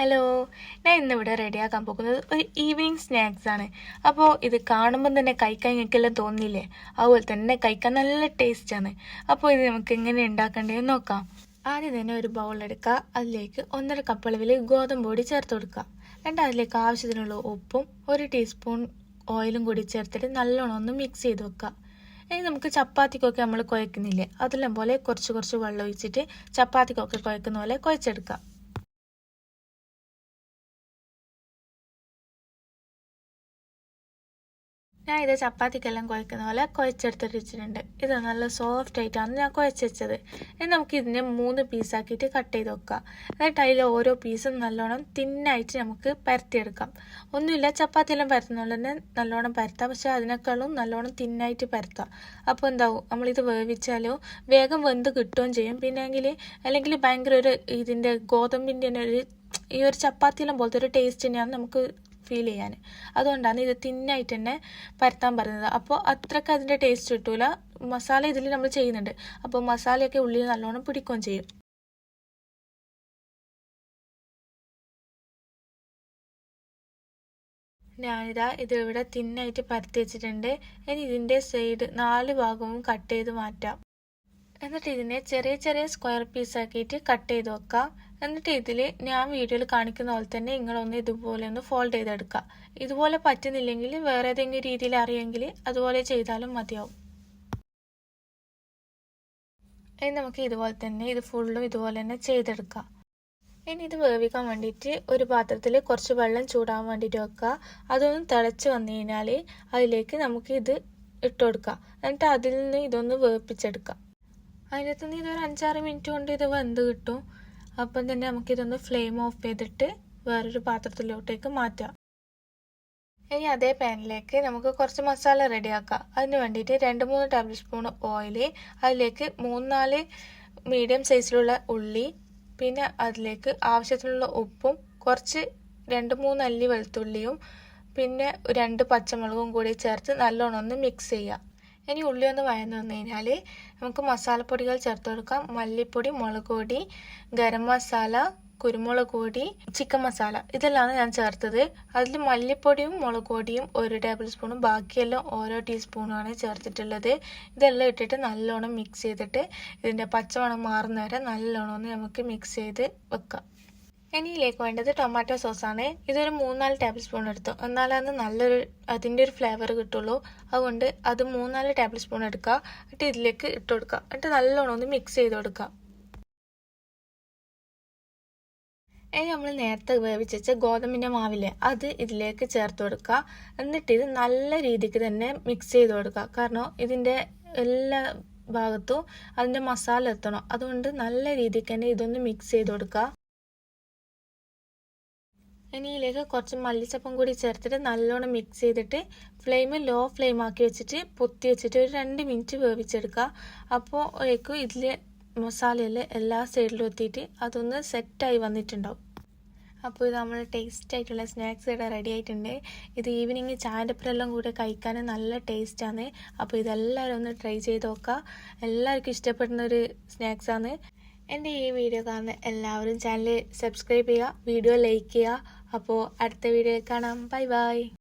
Hello, ഞാൻ ഇന്നിവിടെ റെഡിയാക്കാൻ പോകുന്നത് ഒരു ഈവനിങ് സ്നാക്സ് ആണ്. അപ്പോൾ ഇത് കാണുമ്പോൾ തന്നെ കഴിക്കാൻ എനിക്കെല്ലാം തോന്നില്ലേ? അതുപോലെ തന്നെ കഴിക്കാൻ നല്ല ടേസ്റ്റാണ്. അപ്പോൾ ഇത് നമുക്ക് എങ്ങനെ ഉണ്ടാക്കേണ്ടതെന്ന് നോക്കാം. ആദ്യം തന്നെ ഒരു ബൗളെടുക്കുക. അതിലേക്ക് 1.5 കപ്പ് അളവിൽ ഗോതമ്പ് പൊടി ചേർത്ത് കൊടുക്കുക. എന്നിട്ട് അതിലേക്ക് ആവശ്യത്തിനുള്ള ഉപ്പും 1 ടീസ്പൂൺ ഓയിലും കൂടി ചേർത്തിട്ട് നല്ലോണം ഒന്ന് മിക്സ് ചെയ്ത് വെക്കുക. ഇനി നമുക്ക് ചപ്പാത്തിക്കൊക്കെ നമ്മൾ കുഴക്കുന്നില്ലേ, അതെല്ലാം പോലെ കുറച്ച് വെള്ളം ഒഴിച്ചിട്ട് ചപ്പാത്തിക്കൊക്കെ കുഴക്കുന്ന പോലെ കുഴച്ചെടുക്കുക. ഞാൻ ഇത് ചപ്പാത്തിക്കെല്ലാം കുഴക്കുന്ന പോലെ കുഴച്ചെടുത്തിട്ട് വെച്ചിട്ടുണ്ട്. ഇത് നല്ല സോഫ്റ്റ് ആയിട്ടാണ് ഞാൻ കുഴച്ച് വെച്ചത്. ഇനി നമുക്ക് ഇതിനെ 3 പീസാക്കിയിട്ട് കട്ട് ചെയ്ത് വെക്കാം. എന്നിട്ട് അതിൽ ഓരോ പീസും നല്ലോണം തിന്നായിട്ട് നമുക്ക് പരത്തിയെടുക്കാം. ഒന്നുമില്ല, ചപ്പാത്തിയെല്ലാം പരത്തുന്നതുകൊണ്ട് തന്നെ നല്ലോണം പരത്താം, പക്ഷെ അതിനേക്കാളും നല്ലോണം തിന്നായിട്ട് പരത്താം. അപ്പോൾ എന്താവും, നമ്മളിത് വേവിച്ചാലോ വേഗം വെന്ത് കിട്ടുകയും ചെയ്യും. അല്ലെങ്കിൽ ഭയങ്കര ഒരു ഇതിൻ്റെ ഗോതമ്പിൻ്റെ ഈ ഒരു ചപ്പാത്തിയെല്ലാം പോലത്തെ ഒരു ടേസ്റ്റ് തന്നെയാണ് നമുക്ക് ഫീൽ ചെയ്യാൻ. അതുകൊണ്ടാണ് ഇത് തിന്നായിട്ട് തന്നെ പരത്താൻ പറയുന്നത്. അപ്പോൾ അത്രയ്ക്ക് അതിൻ്റെ ടേസ്റ്റ് കിട്ടൂല. മസാല ഇതിൽ നമ്മൾ ചെയ്യുന്നുണ്ട്, അപ്പോൾ മസാലയൊക്കെ ഉള്ളിൽ നല്ലോണം പിടിക്കുകയും ചെയ്യും. ഞാനിതാ ഇതിവിടെ തിന്നായിട്ട് പരത്തി വെച്ചിട്ടുണ്ട്. ഇനി ഇതിൻ്റെ സൈഡ് 4 ഭാഗവും കട്ട് ചെയ്ത് മാറ്റാം. എന്നിട്ട് ഇതിനെ ചെറിയ സ്ക്വയർ പീസാക്കിയിട്ട് കട്ട് ചെയ്ത് വെക്കാം. എന്നിട്ട് ഇതിൽ ഞാൻ വീഡിയോയിൽ കാണിക്കുന്ന പോലെ തന്നെ നിങ്ങളൊന്ന് ഇതുപോലെ ഒന്ന് ഫോൾഡ് ചെയ്തെടുക്കുക. ഇതുപോലെ പറ്റുന്നില്ലെങ്കിൽ വേറെ ഏതെങ്കിലും രീതിയിൽ അറിയെങ്കിൽ അതുപോലെ ചെയ്താലും മതിയാവും. ഇനി നമുക്ക് ഇതുപോലെ തന്നെ ഇത് ഫുള്ളും ഇതുപോലെ തന്നെ ചെയ്തെടുക്കാം. ഇനി ഇത് വേവിക്കാൻ വേണ്ടിയിട്ട് ഒരു പാത്രത്തിൽ കുറച്ച് വെള്ളം ചൂടാൻ വേണ്ടിയിട്ട് വെക്കുക. അതൊന്ന് തിളച്ച് വന്നു കഴിഞ്ഞാൽ അതിലേക്ക് നമുക്ക് ഇത് ഇട്ട് കൊടുക്കാം. എന്നിട്ട് അതിൽ നിന്ന് ഇതൊന്ന് വേവിപ്പിച്ചെടുക്കാം. അതിനകത്ത് നിന്ന് ഇതൊരു 5-6 മിനിറ്റ് കൊണ്ട് ഇത് വെന്ത് കിട്ടും. അപ്പം തന്നെ നമുക്കിതൊന്ന് ഫ്ലെയിം ഓഫ് ചെയ്തിട്ട് വേറൊരു പാത്രത്തിലോട്ടേക്ക് മാറ്റാം. ഇനി അതേ പാനിലേക്ക് നമുക്ക് കുറച്ച് മസാല റെഡിയാക്കാം. അതിന് വേണ്ടിയിട്ട് 2-3 ടേബിൾ സ്പൂൺ ഓയിൽ, അതിലേക്ക് 3-4 മീഡിയം സൈസിലുള്ള ഉള്ളി, പിന്നെ അതിലേക്ക് ആവശ്യത്തിനുള്ള ഉപ്പും കുറച്ച് 2-3 അല്ലി വെളുത്തുള്ളിയും പിന്നെ 2 പച്ചമുളകും കൂടി ചേർത്ത് നല്ലോണം ഒന്ന് മിക്സ് ചെയ്യാം. ഇനി ഉള്ളി ഒന്ന് വഴന്നു വന്നു കഴിഞ്ഞാൽ നമുക്ക് മസാലപ്പൊടികൾ ചേർത്ത് കൊടുക്കാം. മല്ലിപ്പൊടി, മുളക് പൊടി, ഗരം മസാല, കുരുമുളക് പൊടി, ചിക്കൻ മസാല, ഇതെല്ലാം ഞാൻ ചേർത്തത്. അതിൽ മല്ലിപ്പൊടിയും മുളക് പൊടിയും 1 ടേബിൾ സ്പൂണും ബാക്കിയെല്ലാം ഓരോ ടീസ്പൂണുമാണ് ചേർത്തിട്ടുള്ളത്. ഇതെല്ലാം ഇട്ടിട്ട് നല്ലോണം മിക്സ് ചെയ്തിട്ട് ഇതിൻ്റെ പച്ചമണം മാറുന്ന വരെ നല്ലോണം ഒന്ന് നമുക്ക് മിക്സ് ചെയ്ത് വെക്കാം. ഇനി ഇതിലേക്ക് വേണ്ടത് ടൊമാറ്റോ സോസാണ്. ഇതൊരു 3-4 ടേബിൾ സ്പൂൺ എടുത്തു, എന്നാലാണ് അതിൻ്റെ ഒരു ഫ്ലേവർ കിട്ടുള്ളൂ. അതുകൊണ്ട് അത് 3-4 ടേബിൾ സ്പൂൺ എടുക്കുക. എന്നിട്ട് ഇതിലേക്ക് ഇട്ട് കൊടുക്കുക. എന്നിട്ട് നല്ലോണം ഒന്ന് മിക്സ് ചെയ്ത് കൊടുക്കുക. ഇനി നമ്മൾ നേരത്തെ വേവിച്ച് വെച്ച ഗോതമ്പിൻ്റെ മാവില്ലേ, അത് ഇതിലേക്ക് ചേർത്ത് കൊടുക്കുക. എന്നിട്ട് ഇത് നല്ല രീതിക്ക് തന്നെ മിക്സ് ചെയ്ത് കൊടുക്കുക. കാരണം ഇതിൻ്റെ എല്ലാ ഭാഗത്തും അതിൻ്റെ മസാല എത്തണം. അതുകൊണ്ട് നല്ല രീതിക്ക് തന്നെ ഇതൊന്ന് മിക്സ് ചെയ്ത് കൊടുക്കുക. ഇനി ഇതിലേക്ക് കുറച്ച് മല്ലിച്ചപ്പും കൂടി ചേർത്തിട്ട് നല്ലോണം മിക്സ് ചെയ്തിട്ട് ലോ ഫ്ലെയിം ആക്കി വെച്ചിട്ട് പൊത്തി വെച്ചിട്ട് ഒരു 2 മിനിറ്റ് വേവിച്ചെടുക്കുക. അപ്പോൾ ഇതിൽ മസാലയെല്ലാം എല്ലാ സൈഡിലും എത്തിയിട്ട് അതൊന്ന് സെറ്റായി വന്നിട്ടുണ്ടാവും. അപ്പോൾ ഇത് നമ്മൾ ടേസ്റ്റ് ആയിട്ടുള്ള സ്നാക്സ് ഇവിടെ റെഡി ആയിട്ടുണ്ട്. ഇത് ഈവനിങ് ചായൻ്റെ ഒപ്പരെല്ലാം കൂടെ കഴിക്കാൻ നല്ല ടേസ്റ്റാണ്. അപ്പോൾ ഇതെല്ലാവരും ഒന്ന് ട്രൈ ചെയ്ത് നോക്കുക. എല്ലാവർക്കും ഇഷ്ടപ്പെടുന്ന ഒരു സ്നാക്സാണ്. എൻ്റെ ഈ വീഡിയോ കാണുന്ന എല്ലാവരും ചാനൽ സബ്സ്ക്രൈബ് ചെയ്യുക, വീഡിയോ ലൈക്ക് ചെയ്യുക. അപ്പോൾ അടുത്ത വീഡിയോയിൽ കാണാം. ബൈ.